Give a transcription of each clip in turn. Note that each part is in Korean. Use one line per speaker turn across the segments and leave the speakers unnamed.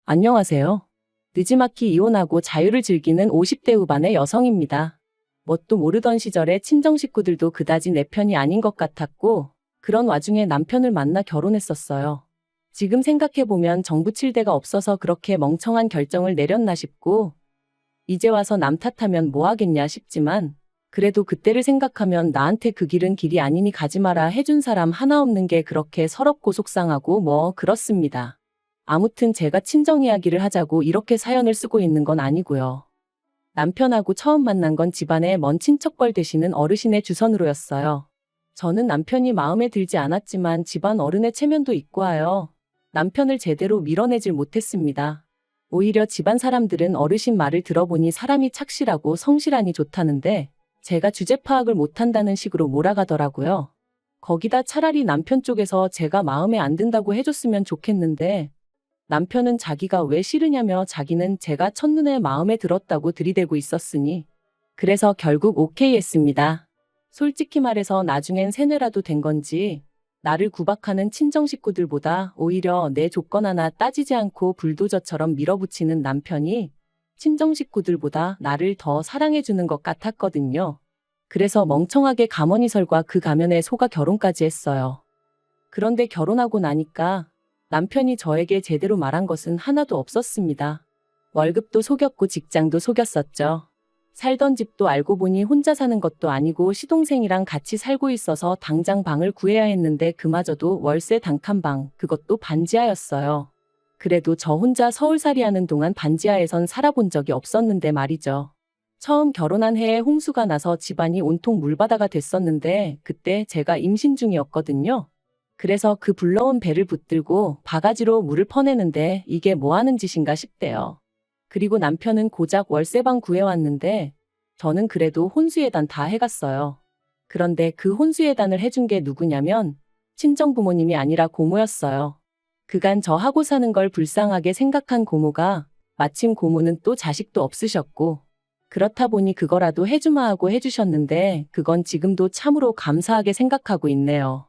안녕하세요. 느지막이 이혼하고 자유를 즐기는 50대 후반의 여성입니다. 뭣도 모르던 시절에 친정 식구들도 그다지 내 편이 아닌 것 같았고, 그런 와중에 남편을 만나 결혼했었어요. 지금 생각해보면 정부 칠대가 없어서 그렇게 멍청한 결정을 내렸나 싶고, 이제 와서 남 탓하면 뭐 하겠냐 싶지만, 그래도 그때를 생각하면 나한테 그 길은 길이 아니니 가지 마라 해준 사람 하나 없는 게 그렇게 서럽고 속상하고 뭐 그렇습니다. 아무튼 제가 친정 이야기를 하자고 이렇게 사연을 쓰고 있는 건 아니고요. 남편하고 처음 만난 건 집안의 먼 친척뻘 되시는 어르신의 주선으로였어요. 저는 남편이 마음에 들지 않았지만 집안 어른의 체면도 있고 하여 남편을 제대로 밀어내질 못했습니다. 오히려 집안 사람들은 어르신 말을 들어보니 사람이 착실하고 성실하니 좋다는데 제가 주제 파악을 못한다는 식으로 몰아가더라고요. 거기다 차라리 남편 쪽에서 제가 마음에 안 든다고 해줬으면 좋겠는데 남편은 자기가 왜 싫으냐며 자기는 제가 첫눈에 마음에 들었다고 들이대고 있었으니 그래서 결국 오케이 했습니다. 솔직히 말해서 나중엔 세뇌라도 된 건지 나를 구박하는 친정 식구들보다 오히려 내 조건 하나 따지지 않고 불도저처럼 밀어붙이는 남편이 친정 식구들보다 나를 더 사랑해주는 것 같았거든요. 그래서 멍청하게 가머니설과 그 가면에 속아 결혼까지 했어요. 그런데 결혼하고 나니까 남편이 저에게 제대로 말한 것은 하나도 없었습니다. 월급도 속였고 직장도 속였었죠. 살던 집도 알고 보니 혼자 사는 것도 아니고 시동생이랑 같이 살고 있어서 당장 방을 구해야 했는데 그마저도 월세 단칸방, 그것도 반지하였어요. 그래도 저 혼자 서울살이 하는 동안 반지하에선 살아본 적이 없었는데 말이죠. 처음 결혼한 해에 홍수가 나서 집안이 온통 물바다가 됐었는데 그때 제가 임신 중이었거든요. 그래서 그 불러온 배를 붙들고 바가지로 물을 퍼내는데 이게 뭐 하는 짓인가 싶대요. 그리고 남편은 고작 월세방 구해왔는데 저는 그래도 혼수예단 다 해갔어요. 그런데 그 혼수예단을 해준 게 누구냐면 친정 부모님이 아니라 고모였어요. 그간 저 하고 사는 걸 불쌍하게 생각한 고모가 마침 고모는 또 자식도 없으셨고 그렇다 보니 그거라도 해주마 하고 해주셨는데 그건 지금도 참으로 감사하게 생각하고 있네요.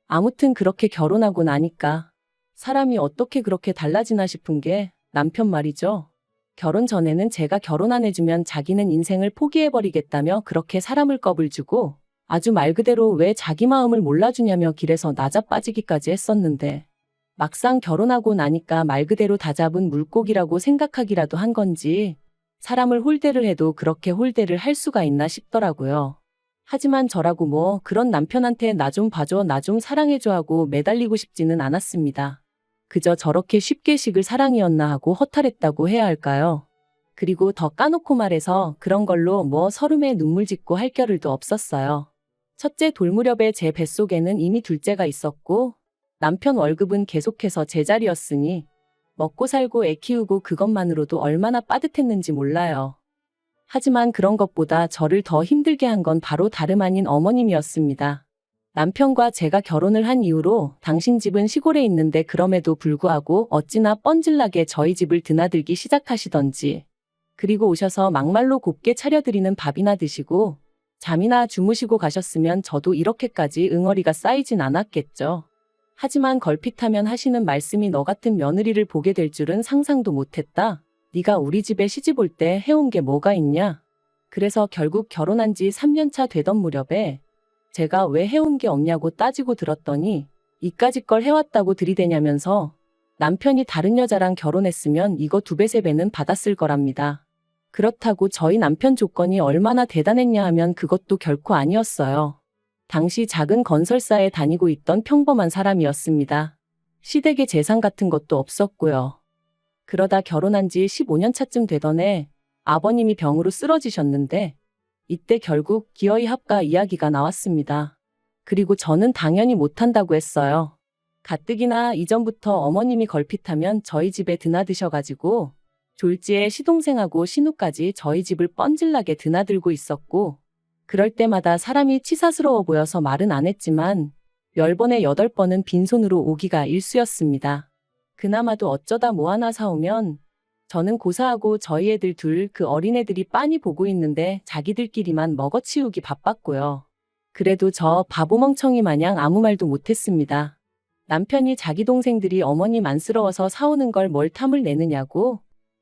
아무튼 그렇게 결혼하고 나니까 사람이 어떻게 그렇게 달라지나 싶은 게 남편 말이죠. 결혼 전에는 제가 결혼 안 해주면 자기는 인생을 포기해버리겠다며 그렇게 사람을 겁을 주고 아주 말 그대로 왜 자기 마음을 몰라주냐며 길에서 나자빠지기까지 했었는데 막상 결혼하고 나니까 말 그대로 다 잡은 물고기라고 생각하기라도 한 건지 사람을 홀대를 해도 그렇게 홀대를 할 수가 있나 싶더라고요. 하지만 저라고 뭐 그런 남편한테 나 좀 봐줘 나 좀 사랑해줘 하고 매달리고 싶지는 않았습니다. 그저 저렇게 쉽게 식을 사랑이었나 하고 허탈했다고 해야 할까요? 그리고 더 까놓고 말해서 그런 걸로 뭐 서름에 눈물 짓고 할 겨를도 없었어요. 첫째 돌 무렵에 제 뱃속에는 이미 둘째가 있었고 남편 월급은 계속해서 제자리였으니 먹고 살고 애 키우고 그것만으로도 얼마나 빠듯했는지 몰라요. 하지만 그런 것보다 저를 더 힘들게 한 건 바로 다름 아닌 어머님이었습니다. 남편과 제가 결혼을 한 이후로 당신 집은 시골에 있는데 그럼에도 불구하고 어찌나 뻔질나게 저희 집을 드나들기 시작하시던지 그리고 오셔서 막말로 곱게 차려드리는 밥이나 드시고 잠이나 주무시고 가셨으면 저도 이렇게까지 응어리가 쌓이진 않았겠죠. 하지만 걸핏하면 하시는 말씀이 너 같은 며느리를 보게 될 줄은 상상도 못했다. 네가 우리 집에 시집 올 때 해온 게 뭐가 있냐? 그래서 결국 결혼한 지 3년차 되던 무렵에 제가 왜 해온 게 없냐고 따지고 들었더니 이까짓 걸 해왔다고 들이대냐면서 남편이 다른 여자랑 결혼했으면 이거 2배, 3배는 받았을 거랍니다. 그렇다고 저희 남편 조건이 얼마나 대단했냐 하면 그것도 결코 아니었어요. 당시 작은 건설사에 다니고 있던 평범한 사람이었습니다. 시댁의 재산 같은 것도 없었고요. 그러다 결혼한 지 15년 차쯤 되던 해 아버님이 병으로 쓰러지셨는데 이때 결국 기어이 합가 이야기가 나왔습니다. 그리고 저는 당연히 못한다고 했어요. 가뜩이나 이전부터 어머님이 걸핏하면 저희 집에 드나드셔가지고 졸지에 시동생하고 신우까지 저희 집을 뻔질나게 드나들고 있었고 그럴 때마다 사람이 치사스러워 보여서 말은 안 했지만 10번에 8번은 빈손으로 오기가 일쑤였습니다. 그나마도 어쩌다 뭐 하나 사오면 저는 고사하고 저희 애들 둘 그 어린애들이 빤히 보고 있는데 자기들끼리만 먹어치우기 바빴고요. 그래도 저 바보멍청이 마냥 아무 말도 못했습니다. 남편이 자기 동생들이 어머님 안쓰러워서 사오는 걸 뭘 탐을 내느냐고.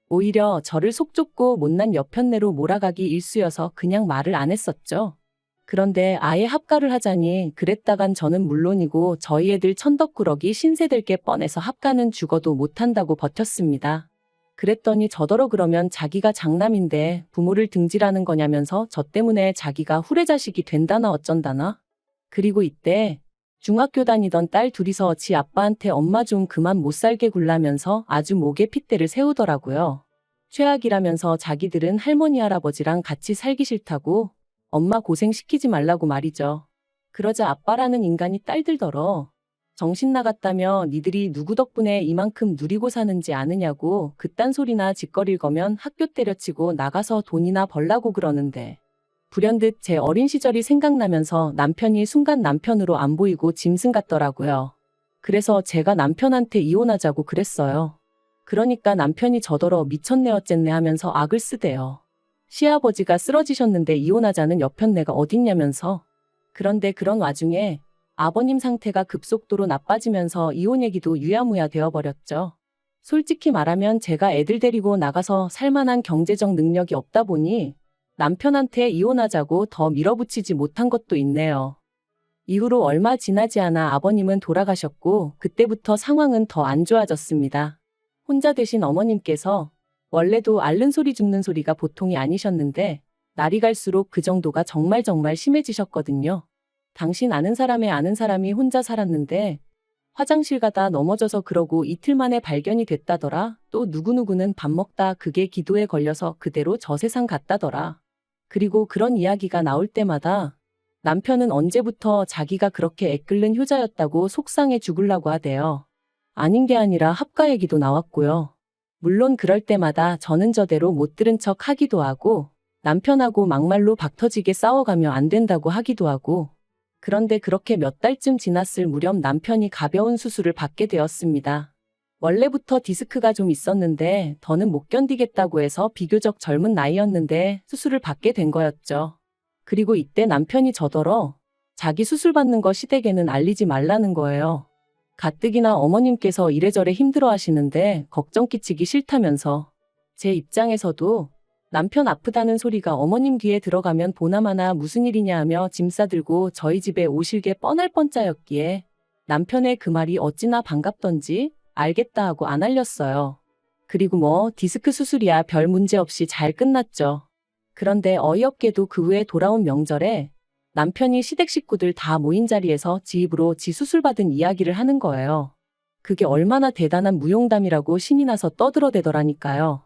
오히려 저를 속 좁고 못난 여편네로 몰아가기 일쑤여서 그냥 말을 안 했었죠. 그런데 아예 합가를 하자니 그랬다간 저는 물론이고 저희 애들 천덕꾸러기 신세될 게 뻔해서 합가는 죽어도 못한다고 버텼습니다. 그랬더니 저더러 그러면 자기가 장남인데 부모를 등지라는 거냐면서 저 때문에 자기가 후레자식이 된다나 어쩐다나. 그리고 이때 중학교 다니던 딸 둘이서 지 아빠한테 엄마 좀 그만 못살게 굴라면서 아주 목에 핏대를 세우더라고요. 최악이라면서 자기들은 할머니 할아버지랑 같이 살기 싫다고 엄마 고생시키지 말라고 말이죠. 그러자 아빠라는 인간이 딸들더러 정신 나갔다며 니들이 누구 덕분에 이만큼 누리고 사는지 아느냐고 그딴 소리나 짓거릴 거면 학교 때려치고 나가서 돈이나 벌라고 그러는데 불현듯 제 어린 시절이 생각나면서 남편이 순간 남편으로 안 보이고 짐승 같더라고요. 그래서 제가 남편한테 이혼하자고 그랬어요. 그러니까 남편이 저더러 미쳤네 어쨌네 하면서 악을 쓰대요. 시아버지가 쓰러지셨는데 이혼하자는 여편네가 어딨냐면서. 그런데 그런 와중에 아버님 상태가 급속도로 나빠지면서 이혼 얘기도 유야무야 되어버렸죠. 솔직히 말하면 제가 애들 데리고 나가서 살만한 경제적 능력이 없다 보니 남편한테 이혼하자고 더 밀어붙이지 못한 것도 있네요. 이후로 얼마 지나지 않아 아버님은 돌아가셨고 그때부터 상황은 더 안 좋아졌습니다. 혼자 되신 어머님께서 원래도 앓는 소리 죽는 소리가 보통이 아니셨는데 날이 갈수록 그 정도가 정말 심해지셨거든요. 당신 아는 사람의 아는 사람이 혼자 살았는데 화장실 가다 넘어져서 그러고 이틀 만에 발견이 됐다더라. 또 누구누구는 밥 먹다 그게 기도에 걸려서 그대로 저 세상 갔다더라. 그리고 그런 이야기가 나올 때마다 남편은 언제부터 자기가 그렇게 애끓는 효자였다고 속상해 죽으려고 하대요. 아닌 게 아니라 합가 얘기도 나왔고요. 물론 그럴 때마다 저는 저대로 못 들은 척 하기도 하고 남편하고 막말로 박터지게 싸워가며 안 된다고 하기도 하고. 그런데 그렇게 몇 달쯤 지났을 무렵 남편이 가벼운 수술을 받게 되었습니다. 원래부터 디스크가 좀 있었는데 더는 못 견디겠다고 해서 비교적 젊은 나이였는데 수술을 받게 된 거였죠. 그리고 이때 남편이 저더러 자기 수술 받는 거 시댁에는 알리지 말라는 거예요. 가뜩이나 어머님께서 이래저래 힘들어 하시는데 걱정 끼치기 싫다면서. 제 입장에서도 남편 아프다는 소리가 어머님 귀에 들어가면 보나마나 무슨 일이냐 하며 짐 싸들고 저희 집에 오실 게 뻔할 뻔짜였기에 남편의 그 말이 어찌나 반갑던지 알겠다 하고 안 알렸어요. 그리고 뭐 디스크 수술이야 별 문제 없이 잘 끝났죠. 그런데 어이없게도 그 후에 돌아온 명절에 남편이 시댁 식구들 다 모인 자리에서 지 입으로 지 수술 받은 이야기를 하는 거예요. 그게 얼마나 대단한 무용담이라고 신이 나서 떠들어대더라니까요.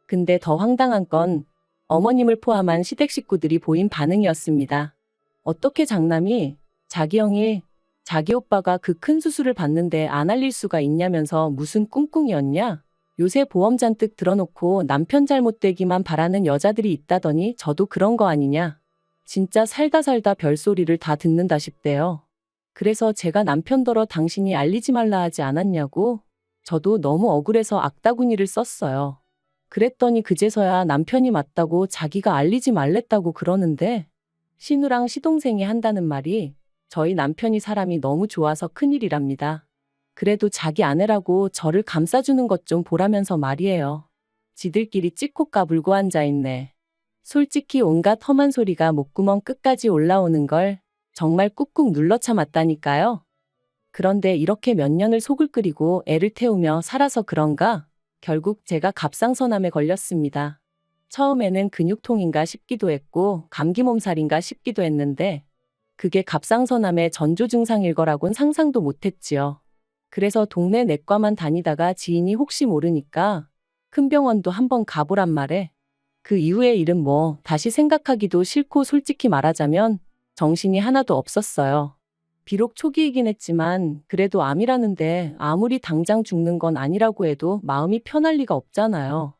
근데 더 황당한 건 어머님을 포함한 시댁 식구들이 보인 반응이었습니다. 어떻게 장남이 자기 형이 자기 오빠가 그 큰 수술을 받는데 안 알릴 수가 있냐면서 무슨 꿍꿍이었냐? 요새 보험 잔뜩 들어놓고 남편 잘못되기만 바라는 여자들이 있다더니 저도 그런 거 아니냐? 진짜 살다 별소리를 다 듣는다 싶대요. 그래서 제가 남편더러 당신이 알리지 말라 하지 않았냐고? 저도 너무 억울해서 악다구니를 썼어요. 그랬더니 그제서야 남편이 맞다고 자기가 알리지 말랬다고 그러는데 신우랑 시동생이 한다는 말이 저희 남편이 사람이 너무 좋아서 큰일이랍니다. 그래도 자기 아내라고 저를 감싸주는 것 좀 보라면서 말이에요. 지들끼리 찍고 까불고 앉아있네. 솔직히 온갖 험한 소리가 목구멍 끝까지 올라오는 걸 정말 꾹꾹 눌러 참았다니까요. 그런데 이렇게 몇 년을 속을 끓이고 애를 태우며 살아서 그런가? 결국 제가 갑상선암에 걸렸습니다. 처음에는 근육통인가 싶기도 했고 감기 몸살인가 싶기도 했는데 그게 갑상선암의 전조 증상일 거라곤 상상도 못했지요. 그래서 동네 내과만 다니다가 지인이 혹시 모르니까 큰 병원도 한번 가보란 말에 그 이후의 일은 뭐 다시 생각하기도 싫고 솔직히 말하자면 정신이 하나도 없었어요. 비록 초기이긴 했지만 그래도 암이라는데 아무리 당장 죽는 건 아니라고 해도 마음이 편할 리가 없잖아요.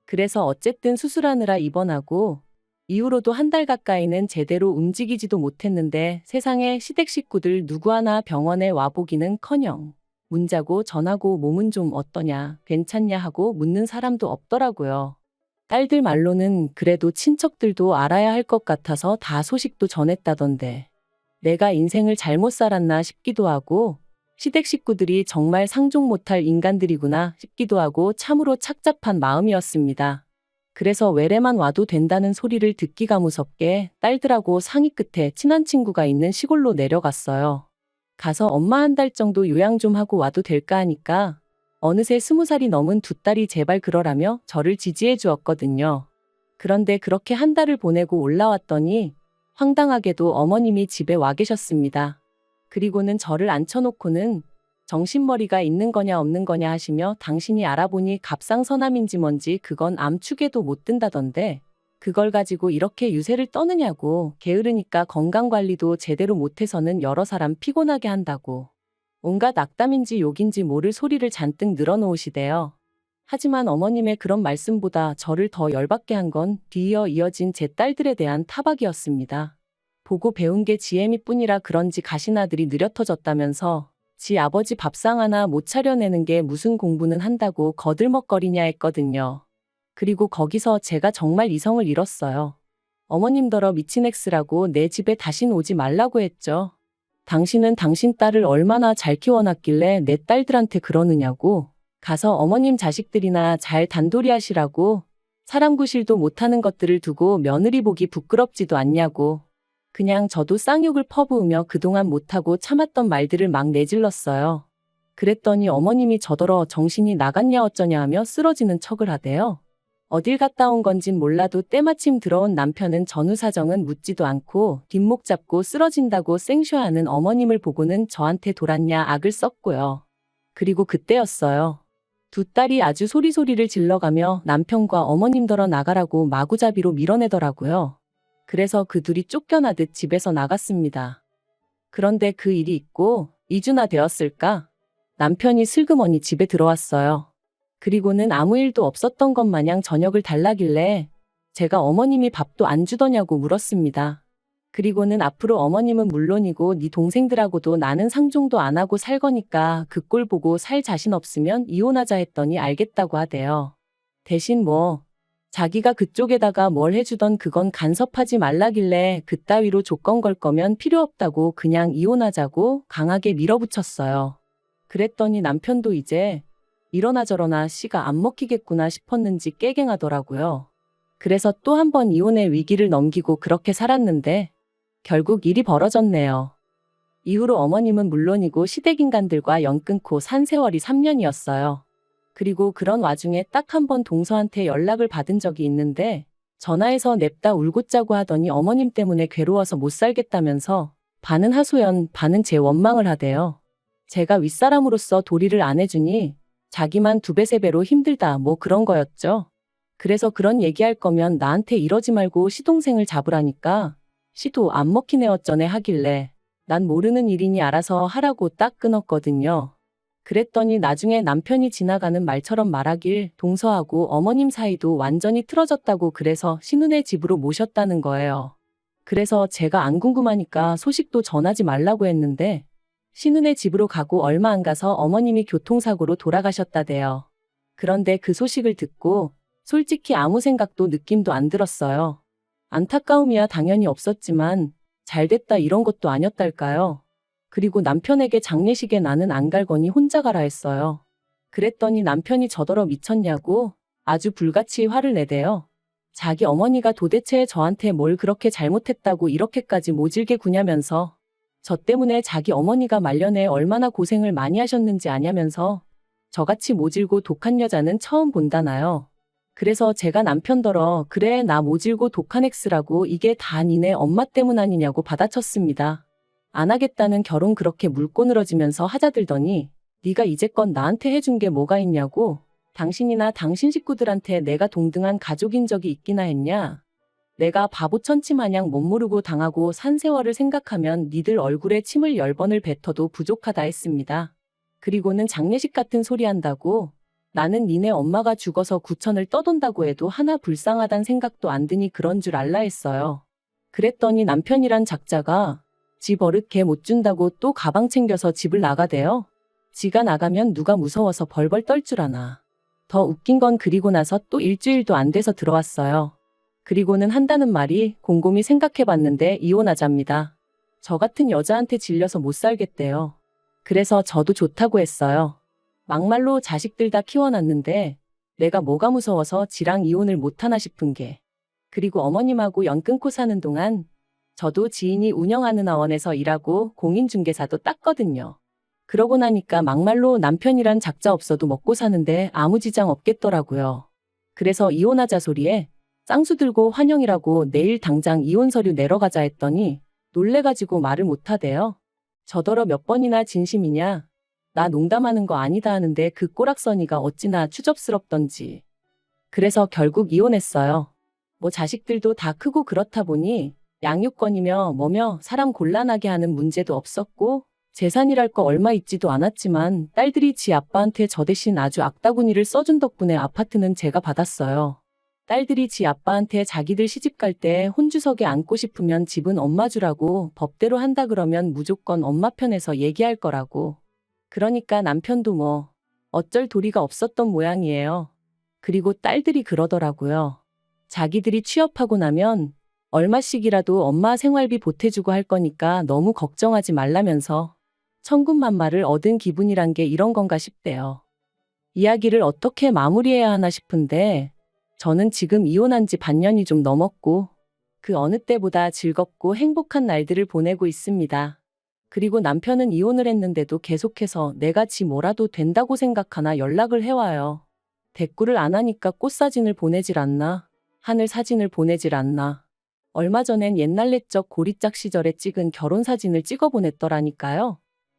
그래서 어쨌든 수술하느라 입원하고 이후로도 한 달 가까이는 제대로 움직이지도 못했는데 세상에 시댁 식구들 누구 하나 병원에 와보기는커녕 문자고 전하고 몸은 좀 어떠냐, 괜찮냐 하고 묻는 사람도 없더라고요. 딸들 말로는 그래도 친척들도 알아야 할 것 같아서 다 소식도 전했다던데 내가 인생을 잘못 살았나 싶기도 하고 시댁 식구들이 정말 상종 못할 인간들이구나 싶기도 하고 참으로 착잡한 마음이었습니다. 그래서 외래만 와도 된다는 소리를 듣기가 무섭게 딸들하고 상의 끝에 친한 친구가 있는 시골로 내려갔어요. 가서 엄마 한 달 정도 요양 좀 하고 와도 될까 하니까 어느새 20살이 넘은 두 딸이 제발 그러라며 저를 지지해 주었거든요. 그런데 그렇게 한 달을 보내고 올라왔더니 황당하게도 어머님이 집에 와 계셨습니다. 그리고는 저를 앉혀놓고는 정신머리가 있는 거냐 없는 거냐 하시며 당신이 알아보니 갑상선암인지 뭔지 그건 암축에도 못 든다던데 그걸 가지고 이렇게 유세를 떠느냐고 게으르니까 건강관리도 제대로 못해서는 여러 사람 피곤하게 한다고 온갖 악담인지 욕인지 모를 소리를 잔뜩 늘어놓으시대요. 하지만 어머님의 그런 말씀보다 저를 더 열받게 한 건 뒤이어 이어진 제 딸들에 대한 타박이었습니다. 보고 배운 게 지혜미뿐이라 그런지 가시나들이 느려 터졌다면서 지 아버지 밥상 하나 못 차려내는 게 무슨 공부는 한다고 거들먹거리냐 했거든요. 그리고 거기서 제가 정말 이성을 잃었어요. 어머님더러 미친 엑스라고 내 집에 다신 오지 말라고 했죠. 당신은 당신 딸을 얼마나 잘 키워놨길래 내 딸들한테 그러느냐고. 가서 어머님 자식들이나 잘 단돌이 하시라고. 사람 구실도 못하는 것들을 두고 며느리 보기 부끄럽지도 않냐고. 그냥 저도 쌍욕을 퍼부으며 그동안 못하고 참았던 말들을 막 내질렀어요. 그랬더니 어머님이 저더러 정신이 나갔냐 어쩌냐 하며 쓰러지는 척을 하대요. 어딜 갔다 온 건진 몰라도 때마침 들어온 남편은 전후 사정은 묻지도 않고 뒷목 잡고 쓰러진다고 생쇼하는 어머님을 보고는 저한테 돌았냐 악을 썼고요. 그리고 그때였어요. 두 딸이 아주 소리소리를 질러가며 남편과 어머님더러 나가라고 마구잡이로 밀어내더라고요. 그래서 그 둘이 쫓겨나듯 집에서 나갔습니다. 그런데 그 일이 있고 2주나 되었을까? 남편이 슬그머니 집에 들어왔어요. 그리고는 아무 일도 없었던 것 마냥 저녁을 달라길래 제가 어머님이 밥도 안 주더냐고 물었습니다. 그리고는 앞으로 어머님은 물론이고 네 동생들하고도 나는 상종도 안 하고 살 거니까 그 꼴 보고 살 자신 없으면 이혼하자 했더니 알겠다고 하대요. 대신 자기가 그쪽에다가 뭘 해주던 그건 간섭하지 말라길래 그따위로 조건 걸 거면 필요 없다고 그냥 이혼하자고 강하게 밀어붙였어요. 그랬더니 남편도 이제 이러나 저러나 씨가 안 먹히겠구나 싶었는지 깨갱하더라고요. 그래서 또 한 번 이혼의 위기를 넘기고 그렇게 살았는데 결국 일이 벌어졌네요. 이후로 어머님은 물론이고 시댁인간들과 연 끊고 산 세월이 3년이었어요. 그리고 그런 와중에 딱 한 번 동서한테 연락을 받은 적이 있는데 전화해서 냅다 울고 짜고 하더니 어머님 때문에 괴로워서 못 살겠다면서 반은 하소연, 반은 제 원망을 하대요. 제가 윗사람으로서 도리를 안 해주니 자기만 2배, 3배로 힘들다 그런 거였죠. 그래서 그런 얘기할 거면 나한테 이러지 말고 시동생을 잡으라니까 시도 안 먹히네 어쩌네 하길래 난 모르는 일이니 알아서 하라고 딱 끊었거든요. 그랬더니 나중에 남편이 지나가는 말처럼 말하길 동서하고 어머님 사이도 완전히 틀어졌다고 그래서 신우네 집으로 모셨다는 거예요. 그래서 제가 안 궁금하니까 소식도 전하지 말라고 했는데 신우네 집으로 가고 얼마 안 가서 어머님이 교통사고로 돌아가셨다대요. 그런데 그 소식을 듣고 솔직히 아무 생각도 느낌도 안 들었어요. 안타까움이야 당연히 없었지만 잘됐다 이런 것도 아니었달까요? 그리고 남편에게 장례식에 나는 안 갈 거니 혼자 가라 했어요. 그랬더니 남편이 저더러 미쳤냐고 아주 불같이 화를 내대요. 자기 어머니가 도대체 저한테 뭘 그렇게 잘못했다고 이렇게까지 모질게 구냐면서 저 때문에 자기 어머니가 말년에 얼마나 고생을 많이 하셨는지 아냐면서 저같이 모질고 독한 여자는 처음 본다나요. 그래서 제가 남편더러 그래 나 모질고 독한 엑스라고 이게 다 니네 엄마 때문 아니냐고 받아쳤습니다. 안 하겠다는 결혼 그렇게 물고 늘어지면서 하자들더니 네가 이제껏 나한테 해준 게 뭐가 있냐고 당신이나 당신 식구들한테 내가 동등한 가족인 적이 있기나 했냐. 내가 바보 천치 마냥 못 모르고 당하고 산 세월을 생각하면 니들 얼굴에 침을 10번을 뱉어도 부족하다 했습니다. 그리고는 장례식 같은 소리 한다고 나는 니네 엄마가 죽어서 구천을 떠돈다고 해도 하나 불쌍하단 생각도 안 드니 그런 줄 알라 했어요. 그랬더니 남편이란 작자가 지 버릇 개 못 준다고 또 가방 챙겨서 집을 나가대요. 지가 나가면 누가 무서워서 벌벌 떨 줄 아나. 더 웃긴 건 그리고 나서 또 일주일도 안 돼서 들어왔어요. 그리고는 한다는 말이 곰곰이 생각해봤는데 이혼하자입니다. 저 같은 여자한테 질려서 못 살겠대요. 그래서 저도 좋다고 했어요. 막말로 자식들 다 키워놨는데 내가 뭐가 무서워서 지랑 이혼을 못하나 싶은 게. 그리고 어머님하고 연 끊고 사는 동안 저도 지인이 운영하는 어원에서 일하고 공인중개사도 땄거든요. 그러고 나니까 막말로 남편이란 작자 없어도 먹고 사는데 아무 지장 없겠더라고요. 그래서 이혼하자 소리에 쌍수 들고 환영이라고 내일 당장 이혼 서류 내러 가자 했더니 놀래가지고 말을 못하대요. 저더러 몇 번이나 진심이냐? 나 농담하는 거 아니다 하는데 그 꼬락서니가 어찌나 추접스럽던지. 그래서 결국 이혼했어요. 뭐 자식들도 다 크고 그렇다 보니 양육권이며 뭐며 사람 곤란하게 하는 문제도 없었고 재산이랄 거 얼마 있지도 않았지만 딸들이 지 아빠한테 저 대신 아주 악다구니를 써준 덕분에 아파트는 제가 받았어요. 딸들이 지 아빠한테 자기들 시집갈 때 혼주석에 앉고 싶으면 집은 엄마 주라고 법대로 한다 그러면 무조건 엄마 편에서 얘기할 거라고. 그러니까 남편도 뭐 어쩔 도리가 없었던 모양이에요. 그리고 딸들이 그러더라고요. 자기들이 취업하고 나면 얼마씩이라도 엄마 생활비 보태주고 할 거니까 너무 걱정하지 말라면서 천군만마를 얻은 기분이란 게 이런 건가 싶대요. 이야기를 어떻게 마무리해야 하나 싶은데 저는 지금 이혼한 지 반년이 좀 넘었고 그 어느 때보다 즐겁고 행복한 날들을 보내고 있습니다. 그리고 남편은 이혼을 했는데도 계속해서 내가 지 뭐라도 된다고 생각하나 연락을 해와요. 대꾸를 안 하니까 꽃사진을 보내질 않나? 하늘 사진을 보내질 않나? 얼마 전엔 옛날 내적 고리짝 시절에 찍은 결혼사진을 찍어 보냈더라니까요.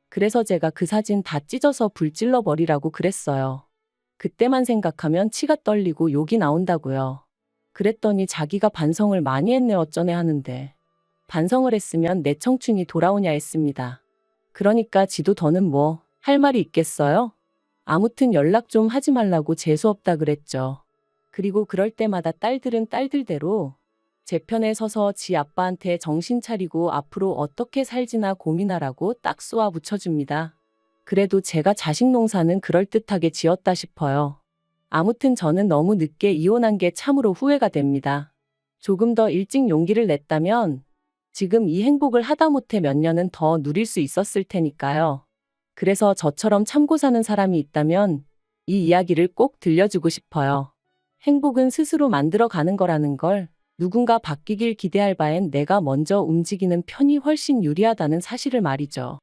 그래서 제가 그 사진 다 찢어서 불질러 버리라고 그랬어요. 그때만 생각하면 치가 떨리고 욕이 나온다고요. 그랬더니 자기가 반성을 많이 했네 어쩌네 하는데 반성을 했으면 내 청춘이 돌아오냐 했습니다. 그러니까 지도 더는 뭐 할 말이 있겠어요? 아무튼 연락 좀 하지 말라고 재수없다 그랬죠. 그리고 그럴 때마다 딸들은 딸들대로 제 편에 서서 지 아빠한테 정신 차리고 앞으로 어떻게 살지나 고민하라고 딱 쏘아 붙여줍니다. 그래도 제가 자식 농사는 그럴듯하게 지었다 싶어요. 아무튼 저는 너무 늦게 이혼한 게 참으로 후회가 됩니다. 조금 더 일찍 용기를 냈다면 지금 이 행복을 하다못해 몇 년은 더 누릴 수 있었을 테니까요. 그래서 저처럼 참고 사는 사람이 있다면 이 이야기를 꼭 들려주고 싶어요. 행복은 스스로 만들어가는 거라는 걸 누군가 바뀌길 기대할 바엔 내가 먼저 움직이는 편이 훨씬 유리하다는 사실을 말이죠.